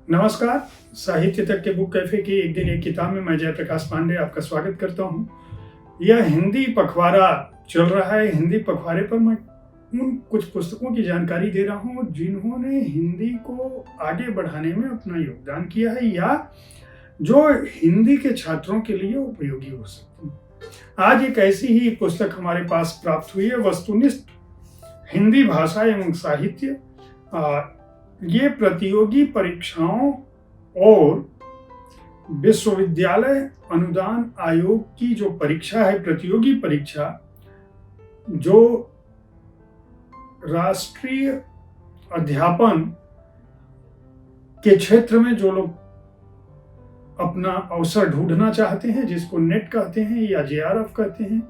नमस्कार। साहित्य तक के बुक कैफे की एक दिन एक किताब में मैं जयप्रकाश पांडे आपका स्वागत करता हूँ। यह हिंदी पखवाड़ा चल रहा है। हिंदी पखवाड़े पर मैं उन कुछ पुस्तकों की जानकारी दे रहा हूँ जिन्होंने हिंदी को आगे बढ़ाने में अपना योगदान किया है या जो हिंदी के छात्रों के लिए उपयोगी हो सकती है। आज एक ऐसी ही पुस्तक हमारे पास प्राप्त हुई है, वस्तुनिष्ठ हिंदी भाषा एवं साहित्य। ये प्रतियोगी परीक्षाओं और विश्वविद्यालय अनुदान आयोग की जो परीक्षा है, प्रतियोगी परीक्षा, जो राष्ट्रीय अध्यापन के क्षेत्र में जो लोग अपना अवसर ढूंढना चाहते हैं, जिसको नेट कहते हैं या जेआरएफ कहते हैं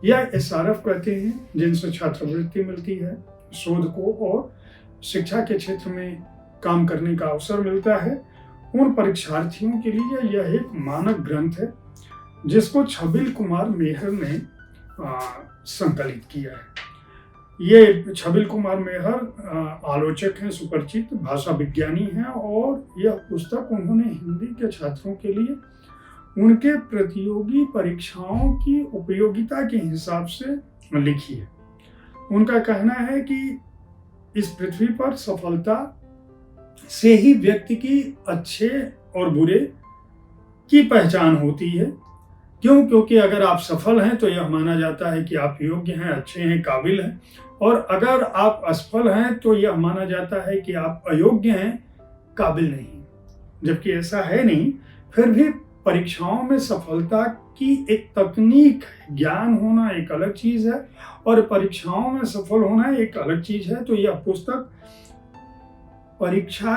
या एसआरएफ कहते हैं, जिनसे छात्रवृत्ति मिलती है, शोध को और शिक्षा के क्षेत्र में काम करने का अवसर मिलता है, उन परीक्षार्थियों के लिए यह एक मानक ग्रंथ है जिसको छबिल कुमार मेहर ने संकलित किया है। ये छबिल कुमार मेहर आलोचक हैं, सुपरिचित भाषा विज्ञानी हैं और यह पुस्तक उन्होंने हिंदी के छात्रों के लिए उनके प्रतियोगी परीक्षाओं की उपयोगिता के हिसाब से लिखी है। उनका कहना है कि इस पृथ्वी पर सफलता से ही व्यक्ति की अच्छे और बुरे की पहचान होती है। क्यों? क्योंकि अगर आप सफल हैं तो यह माना जाता है कि आप योग्य हैं, अच्छे हैं, काबिल हैं, और अगर आप असफल हैं तो यह माना जाता है कि आप अयोग्य हैं, काबिल नहीं। जबकि ऐसा है नहीं। फिर भी परीक्षाओं में सफलता की एक तकनीक, ज्ञान होना एक अलग चीज है और परीक्षाओं में सफल होना एक अलग चीज है। तो यह पुस्तक परीक्षा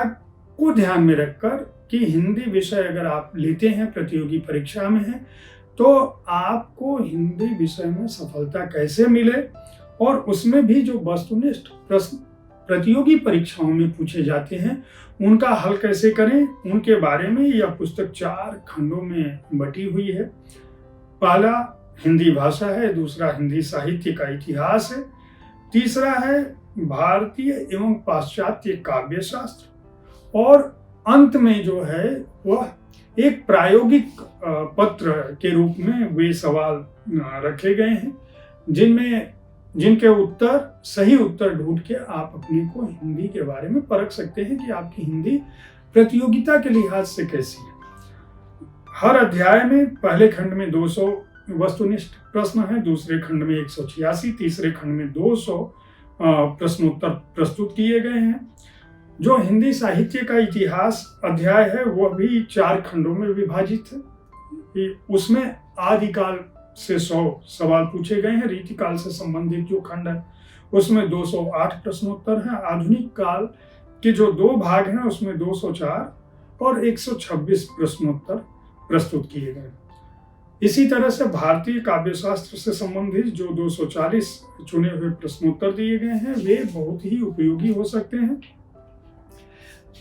को ध्यान में रखकर कि हिंदी विषय अगर आप लेते हैं, प्रतियोगी परीक्षा में है, तो आपको हिंदी विषय में सफलता कैसे मिले और उसमें भी जो वस्तुनिष्ठ प्रश्न प्रतियोगी परीक्षाओं में पूछे जाते हैं उनका हल कैसे करें, उनके बारे में यह पुस्तक 4 खंडों में बटी हुई है। पहला हिंदी भाषा है, दूसरा हिंदी साहित्य का इतिहास है, तीसरा है भारतीय एवं पाश्चात्य काव्य शास्त्र, और अंत में जो है वह एक प्रायोगिक पत्र के रूप में वे सवाल रखे गए हैं जिनके सही उत्तर ढूंढ के आप अपने को हिंदी के बारे में परख सकते हैं कि आपकी हिंदी प्रतियोगिता के लिहाज से कैसी है। हर अध्याय में पहले खंड में 200 वस्तुनिष्ठ प्रश्न है, दूसरे खंड में 186, तीसरे खंड में 200 प्रश्नोत्तर प्रस्तुत किए गए हैं। जो हिंदी साहित्य का इतिहास अध्याय है वह भी 4 खंडों में विभाजित है। उसमें आदिकाल से 100 सवाल पूछे गए हैं। रीतिकाल से संबंधित जो खंड है उसमें 208 प्रश्नोत्तर हैं। आधुनिक काल के जो 2 भाग हैं उसमें 204 और 126 प्रश्नोत्तर प्रस्तुत किए गए। इसी तरह से भारतीय काव्य शास्त्र से संबंधित जो 240 चुने हुए प्रश्नोत्तर दिए गए हैं वे बहुत ही उपयोगी हो सकते हैं।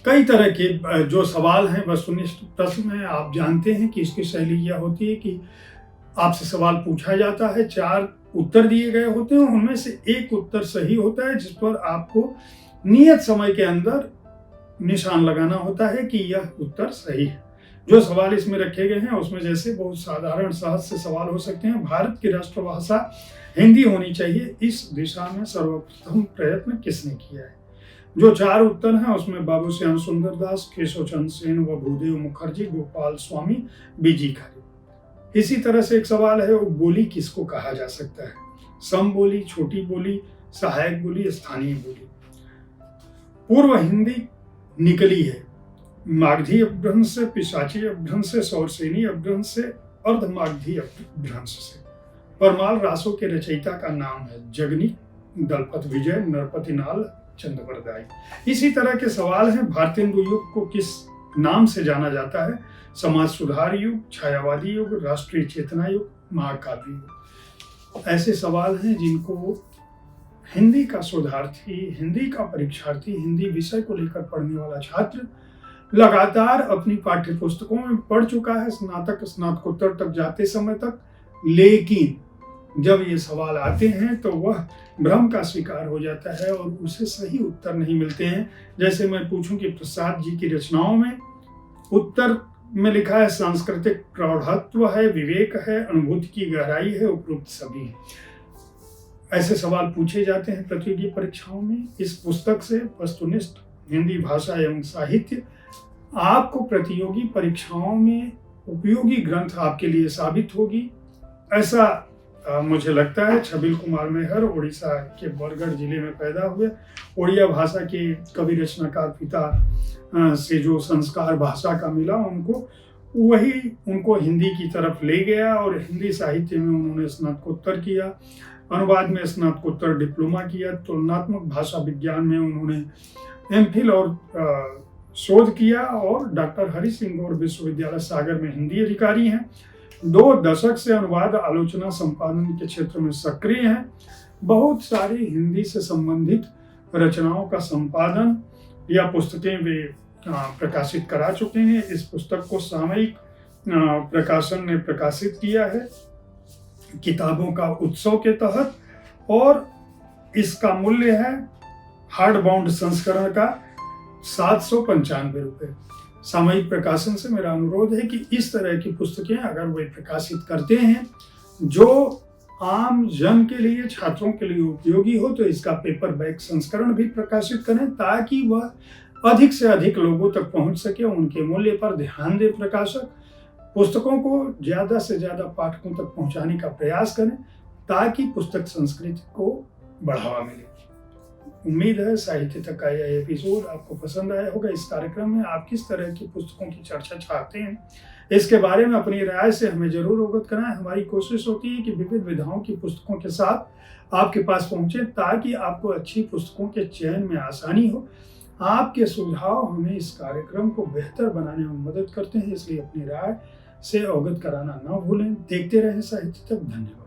कई तरह के जो सवाल हैं वस्तुनिष्ठ प्रश्न में, आप जानते हैं कि इसकी शैली यह होती है कि आपसे सवाल पूछा जाता है, 4 उत्तर दिए गए होते हैं, उनमें से एक उत्तर सही होता है जिस पर आपको नियत समय के अंदर निशान लगाना होता है कि यह उत्तर सही है। जो सवाल इसमें रखे गए हैं उसमें जैसे बहुत साधारण सहज से सवाल हो सकते हैं। भारत की राष्ट्रभाषा हिंदी होनी चाहिए, इस दिशा में सर्वप्रथम प्रयत्न किसने किया है? जो 4 उत्तर हैं उसमें बाबू श्याम सुंदर दास, केशव चंद्र सेन व भूदेव मुखर्जी, गोपाल स्वामी, बीजी खरे। इसी तरह से एक सवाल है, वो बोली किसको कहा जा सकता है? सम बोली, छोटी बोली, सहायक बोली, स्थानीय बोली। पूर्व हिंदी निकली है मागधी अपभ्रंश से, पिशाची अपभ्रंश से, सौरसेनी अपभ्रंश से, अर्धमागधी अपभ्रंश से। परमाल रासों के रचयिता का नाम है जगनी दलपत विजय नरपतिनाल चंद्रवरदाई। इसी तरह के सवाल हैं, भारतेंदु युग को किस नाम से जाना जाता है? समाज सुधार युग, छायावादी युग, राष्ट्रीय चेतना युग, महाकाव्य युग। ऐसे सवाल हैं जिनको हिंदी का शोधार्थी, हिंदी का परीक्षार्थी, हिंदी विषय को लेकर पढ़ने वाला छात्र लगातार अपनी पाठ्य पुस्तकों में पढ़ चुका है, स्नातक स्नातकोत्तर तक जाते समय तक, लेकिन जब ये सवाल आते हैं तो वह भ्रम का शिकार हो जाता है और उसे सही उत्तर नहीं मिलते हैं। जैसे मैं पूछूं कि प्रसाद जी की रचनाओं में उत्तर में लिखा है सांस्कृतिक प्रौढ़त्व है, विवेक है, अनुभूति की गहराई है, उपरोक्त सभी है। ऐसे सवाल पूछे जाते हैं प्रतियोगी परीक्षाओं में। इस पुस्तक से वस्तुनिष्ठ हिंदी भाषा एवं साहित्य आपको प्रतियोगी परीक्षाओं में उपयोगी ग्रंथ आपके लिए साबित होगी, ऐसा मुझे लगता है। छबिल कुमार मेहर उड़ीसा के बरगढ़ जिले में पैदा हुए। उड़िया भाषा के कवि रचनाकार पिता से जो संस्कार भाषा का मिला वही उनको हिंदी की तरफ ले गया और हिंदी साहित्य में उन्होंने स्नातकोत्तर किया, अनुवाद में स्नातकोत्तर डिप्लोमा किया, तुलनात्मक भाषा विज्ञान में उन्होंने एमफिल और शोध किया और डॉक्टर हरि सिंह और विश्वविद्यालय सागर में हिंदी अधिकारी हैं। 2 दशक से अनुवाद आलोचना संपादन के क्षेत्र में सक्रिय हैं। बहुत सारी हिंदी से संबंधित रचनाओं का संपादन या पुस्तकें वे प्रकाशित करा चुके हैं। इस पुस्तक को सामयिक प्रकाशन ने प्रकाशित किया है किताबों का उत्सव के तहत और इसका मूल्य है हार्ड बाउंड संस्करण का 795 रुपये। सामयिक प्रकाशन से मेरा अनुरोध है कि इस तरह की पुस्तकें अगर वे प्रकाशित करते हैं जो आम जन के लिए, छात्रों के लिए उपयोगी हो, तो इसका पेपर बैक संस्करण भी प्रकाशित करें ताकि वह अधिक से अधिक लोगों तक पहुंच सके। उनके मूल्य पर ध्यान दे प्रकाशक। पुस्तकों को ज़्यादा से ज़्यादा पाठकों तक पहुंचाने का प्रयास करें ताकि पुस्तक संस्कृति को बढ़ावा मिले। उम्मीद है साहित्य तक का यह एपिसोड आपको पसंद आया होगा। इस कार्यक्रम में आप किस तरह की पुस्तकों की चर्चा चाहते हैं, इसके बारे में अपनी राय से हमें जरूर अवगत कराएं। हमारी कोशिश होती है कि विविध विधाओं की पुस्तकों के साथ आपके पास पहुंचे ताकि आपको अच्छी पुस्तकों के चयन में आसानी हो। आपके सुझाव हमें इस कार्यक्रम को बेहतर बनाने में मदद करते हैं, इसलिए अपनी राय से अवगत कराना न भूलें। देखते रहें साहित्य तक। धन्यवाद।